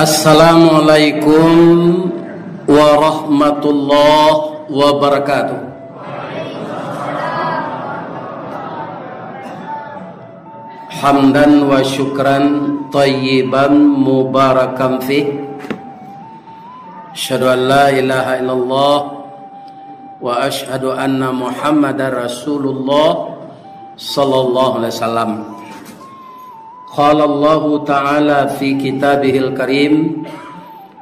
Assalamualaikum warahmatullahi wabarakatuh. Hamdan wa syukran tayyiban mubarakan fih. Asyhadu an la ilaha illallah wa asyhadu anna Muhammadar Rasulullah sallallahu alaihi wasallam. Qala Allah Ta'ala fi kitabihil karim.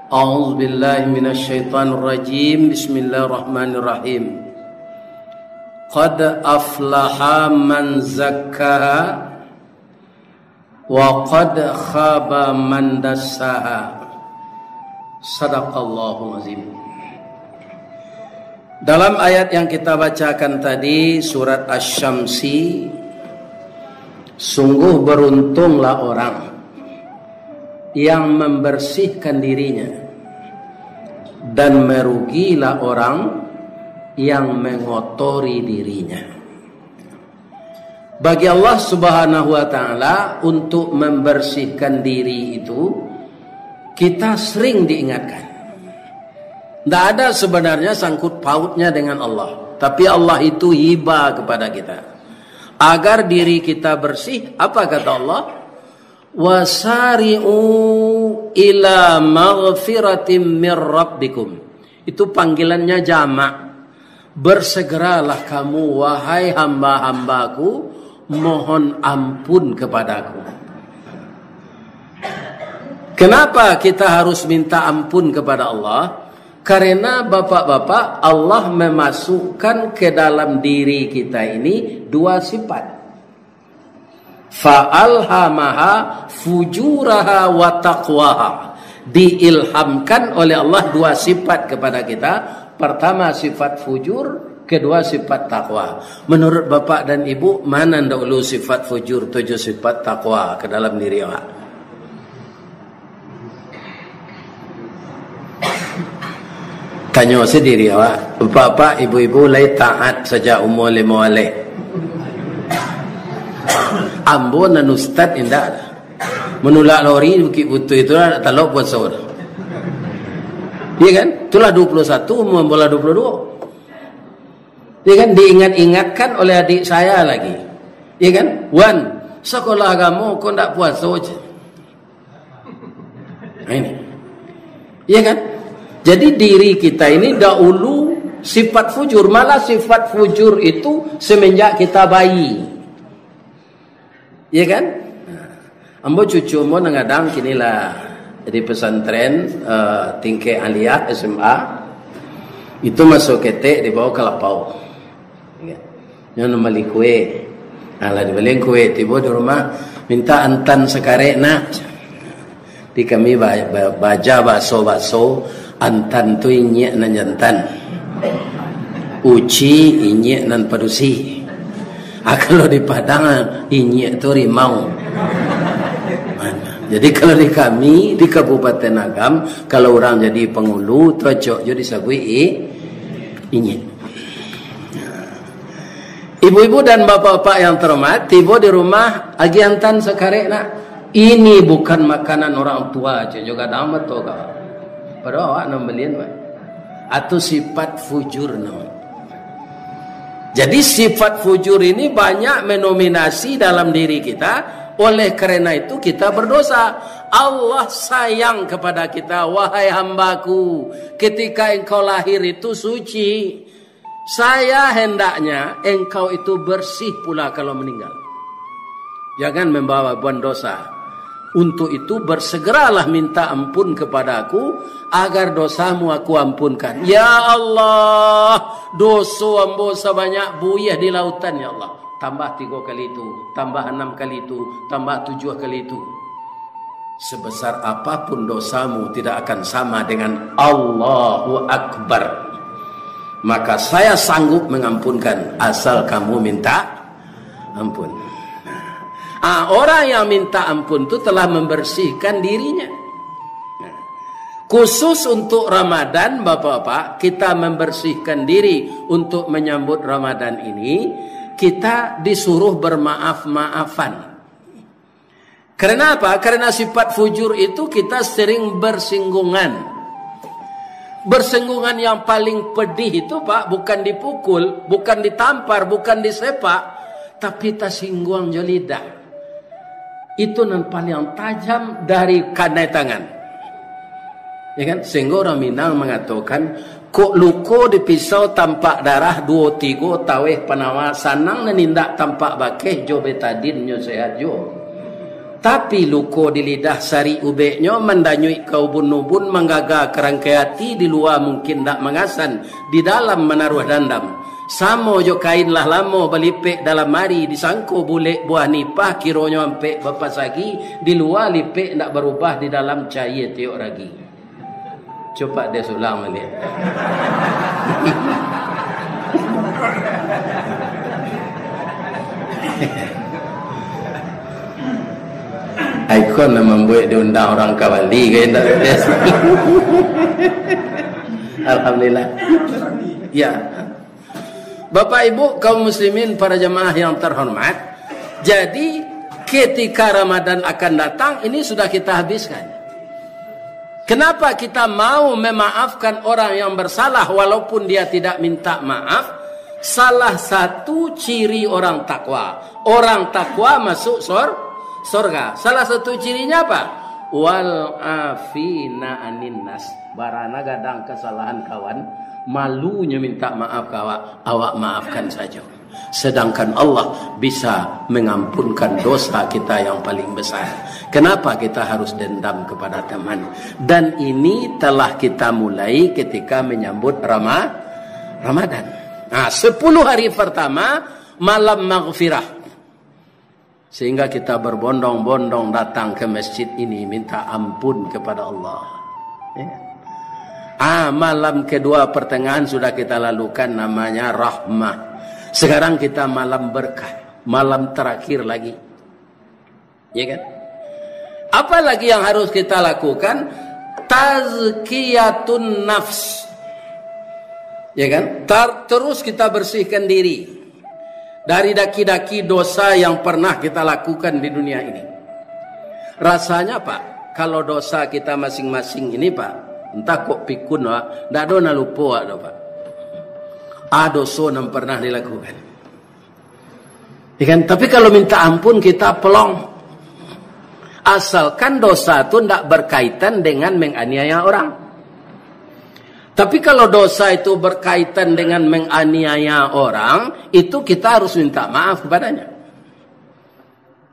A'udzu billahi minasy syaithanir rajim. Bismillahirrahmanirrahim. Qad aflaha man zakkaha wa qad khaba man dassaha. Sadaqallahul azim. Dalam ayat yang kita bacakan tadi, surat Asy-Syamsi, sungguh beruntunglah orang yang membersihkan dirinya, dan merugilah orang yang mengotori dirinya. Bagi Allah Subhanahu wa Ta'ala, untuk membersihkan diri itu kita sering diingatkan. Tidak ada sebenarnya sangkut pautnya dengan Allah, tapi Allah itu hibah kepada kita agar diri kita bersih. Apa kata Allah? Wasari'u ila maghfiratim mir rabbikum. Itu panggilannya jamak. Bersegeralah kamu wahai hamba-hambaku, mohon ampun kepadaku. Kenapa kita harus minta ampun kepada Allah? Karena bapak-bapak, Allah memasukkan ke dalam diri kita ini dua sifat. Fa'alhamaha fujuraha wa taqwaha. Diilhamkan oleh Allah dua sifat kepada kita. Pertama sifat fujur, kedua sifat takwa. Menurut bapak dan ibu, mana dahulu sifat fujur, 7 sifat takwa ke dalam diri awak? Tanya sendiri awak. Bapak, ibu-ibu lai taat sejak umur 5 walik. Ambo dan ustaz indah. Menulak lori bukit butuh itu tak tahu buat sahur. Iya kan? Itulah 21, umur bola 22. Iya kan? Diingat-ingatkan oleh adik saya lagi. Iya kan? Wan, sekolah agama kau tak puasa aja. Nah ini. Iya kan? Jadi diri kita ini dahulu sifat fujur. Malah sifat fujur itu semenjak kita bayi. Iya kan? Ambo cucu ambo nangadang kinilah di pesantren tingkat aliyah SMA. Itu masuk ketek dibawa ke lapau. Yang nombali kue. Alah dibeli kue tiba di rumah minta antan sekarek nak. Di kami baca bakso antan tu inyek nan jantan, uci inyek nan padusi. Kalau di Padang inyek tu rimau. Jadi kalau di kami di Kabupaten Agam, kalau orang jadi pengulu trocok jadi sabui inyek. Ibu-ibu dan bapak-bapak yang terhormat, tiba di rumah agi antan sekarek nak. Ini bukan makanan orang tua, juga damat tu kau. Padahal awak nak belian atau sifat fujur nama. Jadi sifat fujur ini banyak menominasi dalam diri kita. Oleh karena itu kita berdosa. Allah sayang kepada kita. Wahai hambaku, ketika engkau lahir itu suci. Saya hendaknya engkau itu bersih pula kalau meninggal. Jangan membawa buan dosa. Untuk itu bersegeralah minta ampun kepadaku agar dosamu aku ampunkan. Ya Allah, dosa ambo sebanyak buyah di lautan ya Allah. Tambah 3 kali itu, tambah 6 kali itu, tambah 7 kali itu. Sebesar apapun dosamu tidak akan sama dengan Allahu Akbar. Maka saya sanggup mengampunkan asal kamu minta ampun. Orang yang minta ampun itu telah membersihkan dirinya. Khusus untuk Ramadan, bapak-bapak, kita membersihkan diri untuk menyambut Ramadan ini. Kita disuruh bermaaf-maafan. Karena apa? Karena sifat fujur itu kita sering bersinggungan. Bersinggungan yang paling pedih itu Pak, bukan dipukul, bukan ditampar, bukan disepak, tapi tersinggung jo lidah. Itu yang paling tajam dari kanai tangan. Ya kan? Sehingga orang Minang mengatakan, kok luko di pisau tampak darah 2-3 taweh panawa sanang nenindak tampak bakeh jo betadin nyo sehat jo. Tapi luko di lidah sari ubeknya mendanyui kau bun-bun menggaga kerangkai hati di luar mungkin tak mengasan di dalam menaruh dandam. Samo jo kain lah lamo balipek dalam mari disangko bulek buah nipah kironyo ampe bapak sagi di luar lipek tak berubah di dalam cahaya tiok ragi. Coba dia ulang balik. Ikon nak membuat diundang orang kawali ke tak biasa. Alhamdulillah. Ya. Bapak Ibu kaum muslimin para jemaah yang terhormat, jadi ketika Ramadan akan datang ini sudah kita habiskan. Kenapa kita mau memaafkan orang yang bersalah walaupun dia tidak minta maaf? Salah satu ciri orang takwa. Orang takwa masuk surga. Salah satu cirinya apa? Wal afina anin nas. Barana gadang kesalahan kawan, malunya minta maaf kawan, awak maafkan saja. Sedangkan Allah bisa mengampunkan dosa kita yang paling besar. Kenapa kita harus dendam kepada teman? Dan ini telah kita mulai ketika menyambut Ramadan. Nah, 10 hari pertama malam maghfirah. Sehingga kita berbondong-bondong datang ke masjid ini minta ampun kepada Allah. Malam kedua pertengahan sudah kita lalukan namanya rahmah. Sekarang kita malam berkah, malam terakhir lagi. Ya kan? Apa lagi yang harus kita lakukan? Tazkiyatun nafs. Ya kan? Terus kita bersihkan diri dari daki-daki dosa yang pernah kita lakukan di dunia ini. Rasanya Pak, kalau dosa kita masing-masing ini Pak, entah kok pikun Pak, ndak ada lupa Pak. Dosa yang pernah dilakukan. Ya kan? Tapi kalau minta ampun kita pelong. Asalkan dosa itu tidak berkaitan dengan menganiaya orang. Tapi kalau dosa itu berkaitan dengan menganiaya orang, itu kita harus minta maaf kepadanya.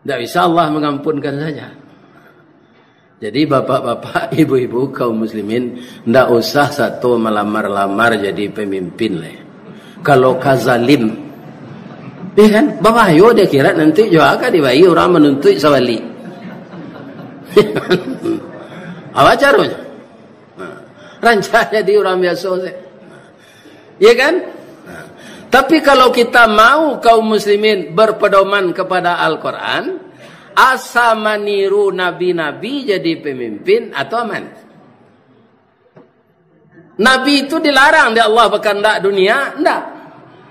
Tidak bisa Allah mengampunkan saja. Jadi bapak-bapak, ibu-ibu, kaum muslimin, tidak usah satu melamar-lamar jadi pemimpin lah. Kalau kazalim, ya kan, bapak yo dia kira nanti juga akan dibayi orang menuntut sawali. Apa caranya? Rancanya di orang biasa, ya kan? Tapi kalau kita mau kaum muslimin berpedoman kepada Al-Quran, asa meniru nabi-nabi jadi pemimpin atau aman. Nabi itu dilarang di Allah berkehendak dunia, enggak.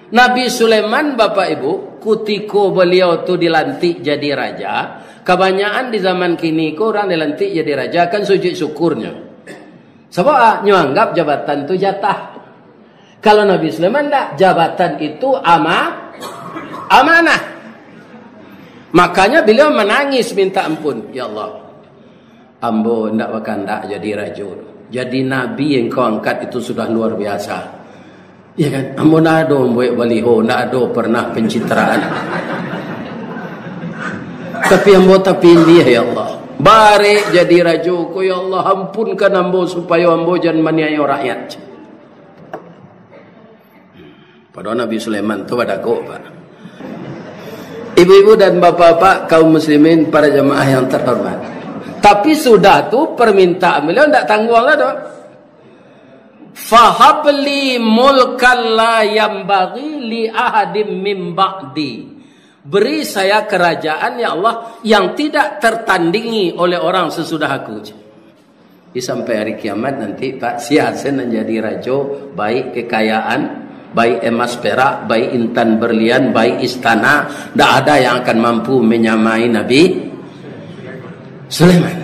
Nabi Sulaiman Bapak Ibu, ketika beliau itu dilantik jadi raja, kebanyakan di zaman kini orang dilantik jadi raja kan sujud syukurnya. Sebab nyanggap jabatan itu jatah. Kalau Nabi Sulaiman enggak, jabatan itu amanah. Makanya beliau menangis minta ampun, ya Allah, ambo ndak berkehendak jadi raja. Jadi nabi yang kau angkat itu sudah luar biasa. Ya kan? Ambo ndak ada buat baliho, ndak ada pernah pencitraan. Tapi ambo pilih ya Allah. Bare jadi raja ku ya Allah, ampunkan ambo supaya ambo jangan maniaya rakyat. Padahal Nabi Sulaiman itu pada kau, Pak. Ibu-ibu dan bapak-bapak kaum muslimin para jemaah yang terhormat. Tapi sudah tu permintaan beliau tidak tanggung lah doh. Fahabli mulkan la yambaghi li ahadim min ba'di. Beri saya kerajaan ya Allah yang tidak tertandingi oleh orang sesudah aku. Sampai hari kiamat nanti Pak Si Hasan menjadi raja, baik kekayaan, baik emas perak, baik intan berlian, baik istana, tidak ada yang akan mampu menyamai Nabi Sulaiman.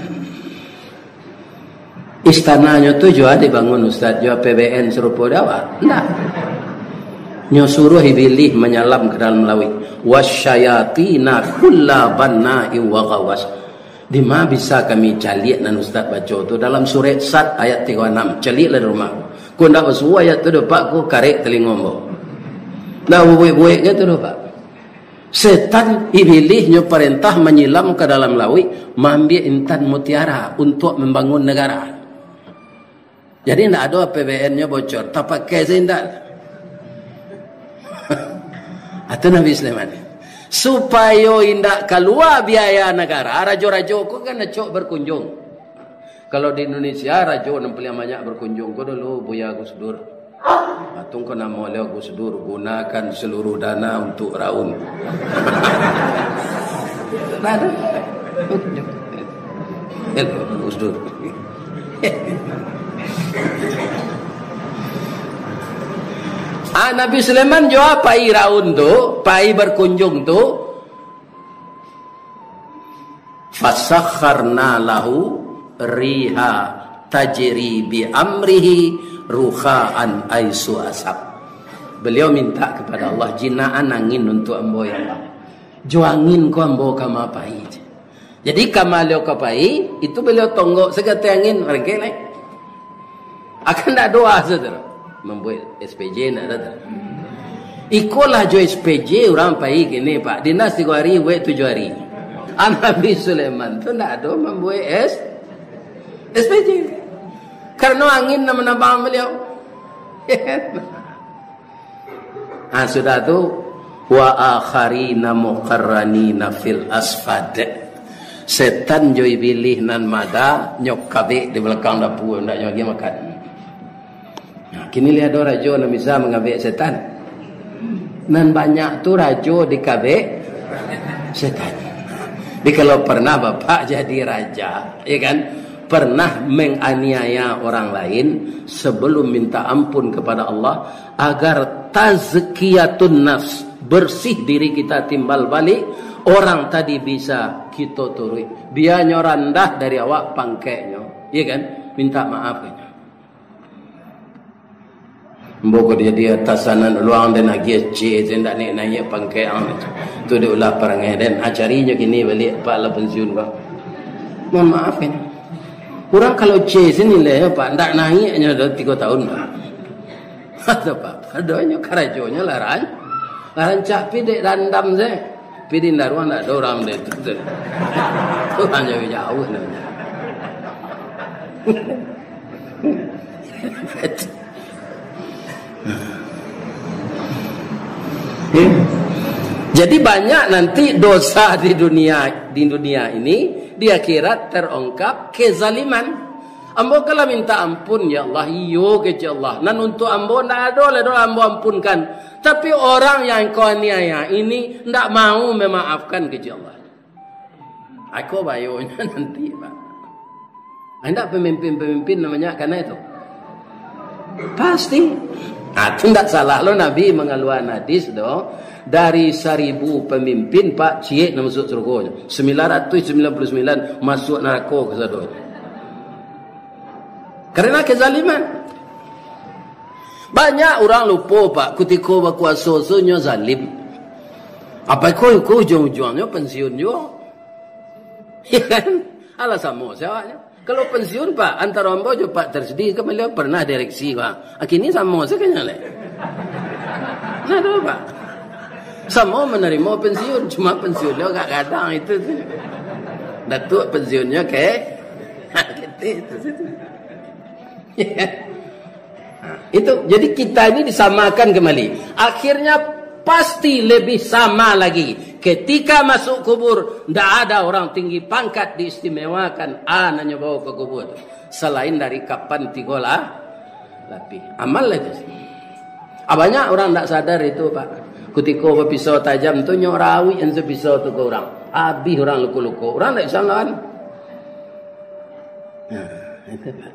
Istananya tu juga dibangun Ustaz, juga PBN serupa dawa. Nah. Nyo suruh Iblis menyalam ke dalam laut. Wasyayatina kulla banna'i wa ghawas. Di mana bisa kami calik dan Ustaz baca tu dalam surah Sad ayat 36. Caliklah di rumah. Ku ndak bersuara ayat tu dapat ku karek telingombo. Dah buik-buik gitu tu Pak. Setan Iblis nyo perintah menyelam ke dalam laut, mengambil intan mutiara untuk membangun negara. Jadi ndak ada PBN-nya bocor, tak pakai sendak. Atau Nabi Sulaiman supaya indak keluar biaya negara, rajo-rajo ku kan necok berkunjung. Kalau di Indonesia rajo yang paling banyak berkunjung ku dulu Buya Gus Dur. Atung ko nama oleh Gus Dur, gunakan seluruh dana untuk raun. Ada Gus Dur. Nabi Sulaiman juga pai raun tu, pai berkunjung tu. Fasakharna lahu riha tajri bi amrihi ruhaan aisu asab. Beliau minta kepada Allah jinaan angin untuk ambo ya Allah. Jo angin ko ambo kama pai. Jadi kamalio ka pai itu beliau tonggok segate angin rengke naik. Akan tak doa saudara. Membuat SPJ nak datang. Ikolah jo SPJ orang pai gini Pak. Dinas 3 hari, wek 7 hari. Nabi Sulaiman tu nak ada membuat SPJ. Karena angin nak menambah beliau. Sudah tu wa akharina muqarranina fil asfad. Setan jo Iblis nan mada nyok kabik di belakang dapur ndak lagi makan. Kini lihat ada rajo yang bisa mengabek setan. Dan banyak tu rajo dikabek setan. Jadi kalau pernah Bapak jadi raja, ya kan? Pernah menganiaya orang lain sebelum minta ampun kepada Allah agar tazkiyatun nafs, bersih diri kita timbal balik, orang tadi bisa kita turut. Biarnya rendah dari awak pangkainya, ya kan? Minta maaf kan? Mbok dia di atas sana luang dan lagi C tidak naik pangkai tu dia ulah perangai dan acarinya kini balik Pak la pensiun Pak. Mohon maaf ini. Orang kalau C sini lah Pak ndak naiknya dah 3 tahun Pak. Ada Pak, adanya karajonya laran. Laran cak pide dandam je. Pide daruan ndak ada orang dia tu. Tu hanya jauh namanya. Jadi banyak nanti dosa di dunia ini, di akhirat terungkap kezaliman. Ambo kalau minta ampun ya Allah, iyo ke Allah. Nan untuk ambo ndak ada le ambo ampunkan. Tapi orang yang kau aniaya ini ndak mau memaafkan ke Allah. Aku bayonya nanti Pak. Anda pemimpin-pemimpin namanya karena itu. Pasti. Itu tidak salah lo Nabi mengeluarkan hadis doh dari 1000 pemimpin Pak Cik nak masuk surga 999 masuk neraka ke sana. Karena kezaliman. Banyak orang lupa Pak ketika berkuasa sunyo zalim. Apa kau ujung-ujungnya pensiun juga. Ya kan? Alah sama siapa? Kalau pensiun Pak, antara ambo jo Pak tersedih ke beliau pernah direksi Pak. Akhirnya sama sekanya le. Nah tu Pak. Sama menerima pensiun, cuma pensiunnya agak kadang itu tu. Datuk pensiunnya ke itu. Itu jadi kita ini disamakan kembali. Akhirnya pasti lebih sama lagi. Ketika masuk kubur, tidak ada orang tinggi pangkat diistimewakan. Nanya bawa ke kubur. Selain dari kapan 3 lapis. Amal lagi. Banyak orang tidak sadar itu Pak. Ketika pisau tajam tu nyorawi yang sepisau tu ke orang. Habis orang luku-luku. Orang tidak bisa lawan. Itu Pak.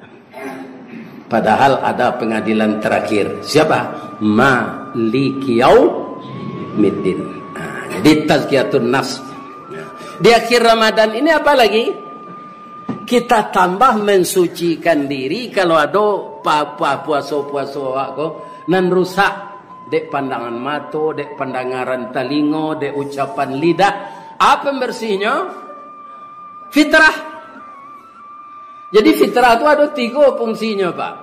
Padahal ada pengadilan terakhir. Siapa? Malikiyau Middin. Jadi tazkiyatun nafs. Di akhir Ramadan ini apa lagi? kita tambah mensucikan diri kalau ada puasa-puasa aku nan rusak dek pandangan mata, dek pandangan telinga, dek ucapan lidah. Apa bersihnya? Fitrah. Jadi fitrah itu ada 3 fungsinya, Pak.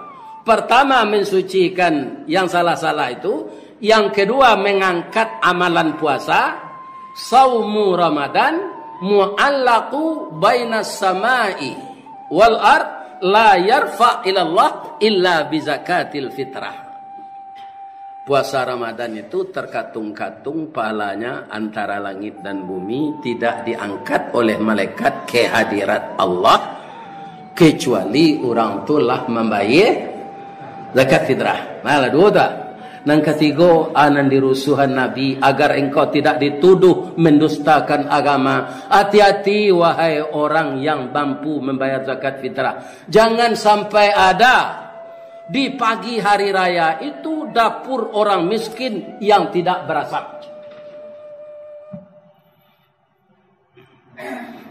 Pertama, mensucikan yang salah-salah itu. Yang kedua, mengangkat amalan puasa. Saumu Ramadan mu'allaqu bainas samai wal ard la yarfa ilallah illa bizakatil fitrah. Puasa Ramadan itu terkatung-katung pahalanya antara langit dan bumi, tidak diangkat oleh malaikat ke hadirat Allah kecuali orang itulah membayar zakat fitrah. Malah 2 tak. Yang ketiga, anan dirusuhan Nabi agar engkau tidak dituduh mendustakan agama. Hati-hati wahai orang yang mampu membayar zakat fitrah. Jangan sampai ada di pagi hari raya itu dapur orang miskin yang tidak berasap.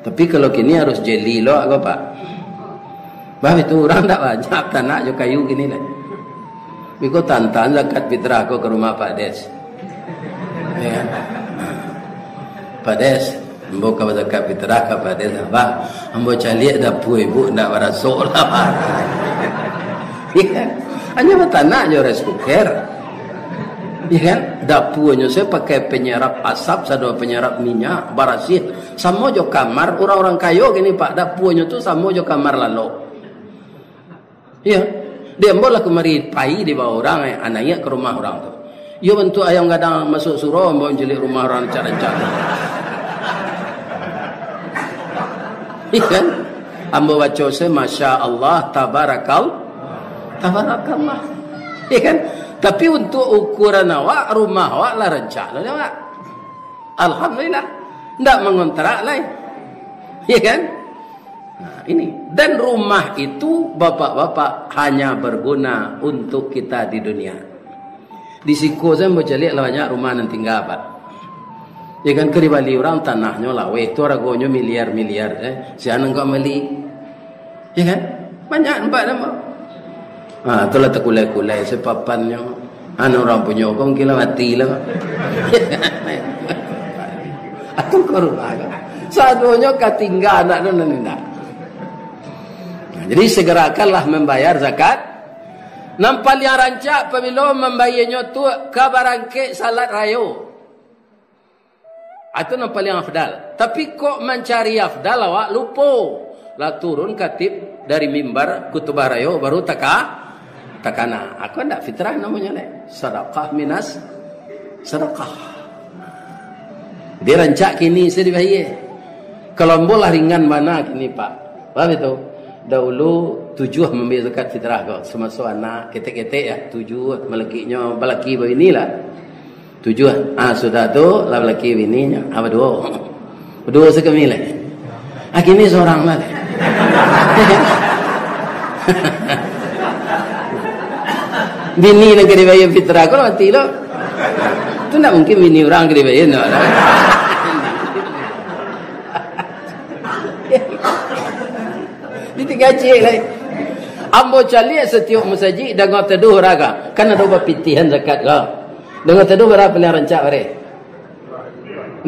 Tapi kalau kini harus jeli loh, apa Pak? Bah itu orang tak banyak tanah jo kayu gini lah. Biko tantan zakat fitrah aku ke rumah Pak Des. Ya. Pak Des, ambo ka zakat fitrah ke Pak Des apa? Ambo cari dapur ibu ndak berasok lah Pak. Ya. Hanya tanah jo rice cooker. Ya kan? Dapurnya saya pakai penyerap asap, sado penyerap minyak, barasin. Sama jo kamar orang-orang kayo gini Pak, dapurnya tu sama jo kamar lalu. Ya. Dia boleh kemari pai di bawah orang, anaknya ke rumah orang tu. Yo bentuk ayam gadang masuk surau, mau jelik rumah orang cara-cara. Ikan, ambo baca se, masya Allah, tabarakallah. Ikan, tapi untuk ukuran awak, rumah awak lah rencana awak. Alhamdulillah, tidak mengontrak lain. Ikan. Nah, ini dan rumah itu bapak-bapak hanya berguna untuk kita di dunia. Di Siko saya mau cari banyak rumah nanti tinggal Pak. Ya kan ke Bali orang tanahnya lah, weh tu ragonya miliar-miliar. Si anak kau beli, ya kan banyak nampak nama. Ah, itulah terkulai-kulai sepapannya. Anu orang punya kau kira mati lah. Aku korban. Sadonya ketinggalan anak nanda. Jadi segerakanlah membayar zakat. Nampal yang rancak apabila membayarnya tu kabarangke salat rayo. Itu nampal yang afdal. Tapi kok mencari afdal awak lupa. Lah turun katib dari mimbar kutubah rayo baru takana. Aku ndak fitrah namanya le. Sedekah minas sedekah. Dia rancak kini saya dibayar. Kalau bola ringan mana kini Pak. Paham itu? Dahulu 7 membayar zakat fitrah kau semasa anak ketek-ketek ya 7 melakinya balaki beginilah 7 sudah tu lah balaki bininya apa 2 sekali lah akhirnya seorang lah bini nak dibayar fitrah kau mati lo tu nak mungkin bini orang dibayar no Ditinggal cik lah. Ambo cali setiap masjid dengar teduh raga. Kan ada pitihan zakat kau. Dengar teduh berapa yang rancak bare?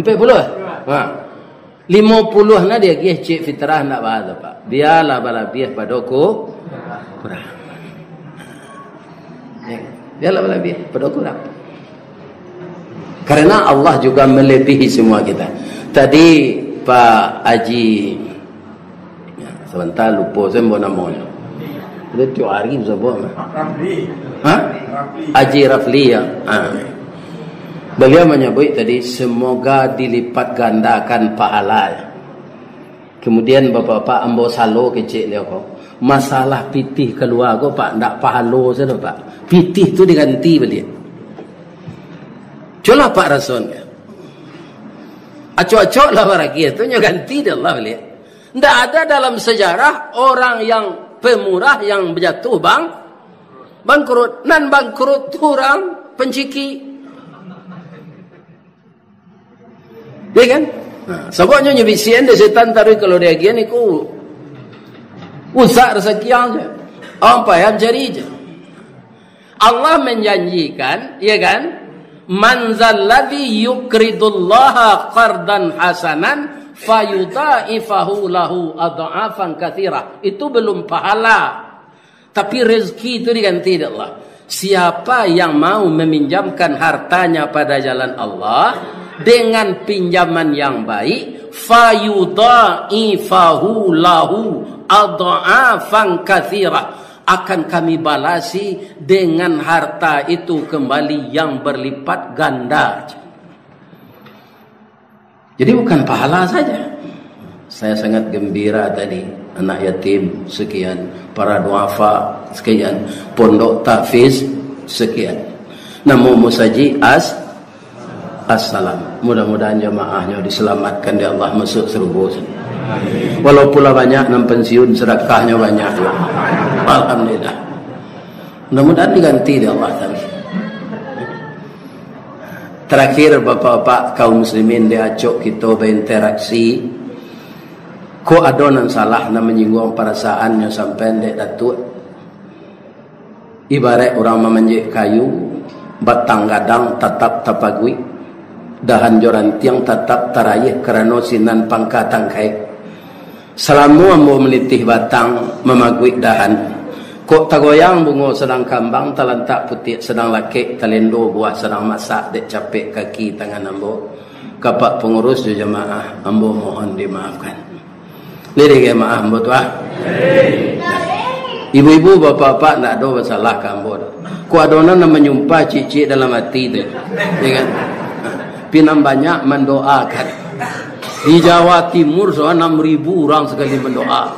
40? Ha. 50 na dia gih cik fitrah nak bahasa Pak. Biarlah balabiah padoku kurang. Biarlah balabiah padoku kurang. Karena Allah juga melebihi semua kita. Tadi Pak Haji sebentar lupa saya mau namanya. Dia tiap hari sebab. Rafli. Ha? Haji Rafli ya. Beliau menyebut tadi semoga dilipat gandakan pahala. Kemudian bapak-bapak ambo salo kecil dia kok. Masalah pitih keluar kok Pak ndak pahala saja Pak. Pitih tu diganti beliau. Coba Pak Rasul. Acok-acok lah barang itu nya ganti dia Allah beliau. Tidak ada dalam sejarah orang yang pemurah yang berjatuh bangkrut. Nan bangkrut tu orang penciki. Ya kan? Sebabnya nyebisian dia setan taruh kalau dia gini ku Usah rezeki aja. Orang payah cari je. Allah menjanjikan, ya kan? Man zalladzi yuqridullaha qardan hasanan fayudha'ifahu lahu adha'afan katsira. Itu belum pahala. Tapi rezeki itu diganti oleh Allah. Siapa yang mau meminjamkan hartanya pada jalan Allah dengan pinjaman yang baik, fayudha'ifahu lahu adha'afan katsira, akan kami balasi dengan harta itu kembali yang berlipat ganda. Jadi bukan pahala saja. Saya sangat gembira tadi, anak yatim sekian, para duafa sekian, pondok tahfiz sekian. Namo musaji assalam. Mudah-mudahan jamaahnya diselamatkan di Allah masuk surga. Walaupun banyak nan pensiun, sedekahnya banyak. Alhamdulillah. Mudah-mudahan diganti di Allah tadi. Terakhir bapak-bapak kaum muslimin diajak kita berinteraksi. Kok ada nan salah nan menyinggung perasaannya sampai ndek datuk. Ibarat orang memanjat kayu, batang gadang tetap tapagui, dahan joran tiang tetap tarayih kerana sinan pangkat tangkai. Selama ambo menitih batang memagui dahan, kok tagoyang bungo sedang kambang talantak putih sedang laki talendo buah sedang masak dek capek kaki tangan ambo. Kapak pengurus di jemaah ambo mohon dimaafkan. Lirik ya maaf ambo tuah. Ibu-ibu bapak-bapak nak ada masalah ke ambo. Kok adona nak menyumpah cicik dalam hati tu, ya kan? Pinam banyak mendoakan. Di Jawa Timur 6.000 orang sekali mendoa.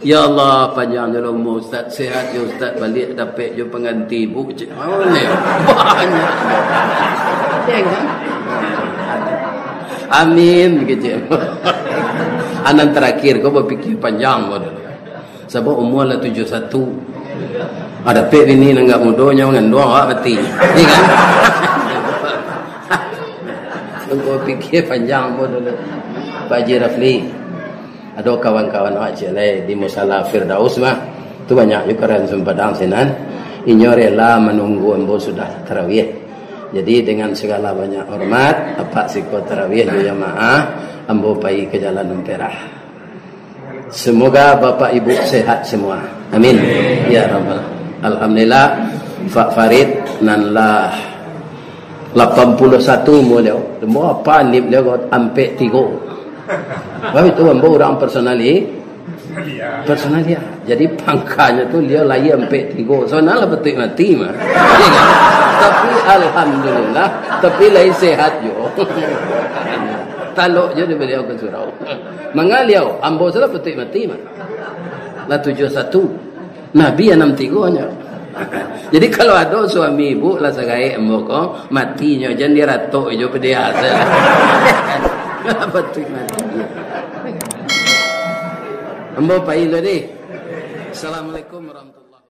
Ya Allah, panjang jalan umur Ustaz, sehat ya Ustaz, balik dapat je pengganti ibu. Banyak. Amin begitu. Anak terakhir kau berfikir panjang bodoh. Sebab umur lah 71. Ada pek ini enggak mudahnya dengan doa mati. Iya kan? Kau fikir panjang bodoh. Pak Haji Rafli, ada kawan-kawan aja lah di Musala Firdaus mah, tu banyak juga orang Sempadang senan, inyo rela menunggu ambo sudah tarawih. Jadi dengan segala banyak hormat, apa sikot tarawih jamaah, ambo pergi ke Jalan Ampera. Semoga bapak ibu sehat semua. Amin. Ya Rabbal. Alhamdulillah. Pak Farid nanlah 81 mulai. Demo apa ni dia got ampe 3. Wah itu ambo orang personalia. Jadi pangkanya tu dia layak ampe 3. Soalnya betul mati mah. Tapi alhamdulillah, tapi lain sehat jo. Talok je beliau ke surau. Mangaliau ambo salah betul mati mah. La 71. Nabi 63 nya. Jadi kalau ada suami ibu lah segai ambo ko matinya jangan dia ratok jo pedia. Betul mati. Ambo pai tadi. Assalamualaikum warahmatullahi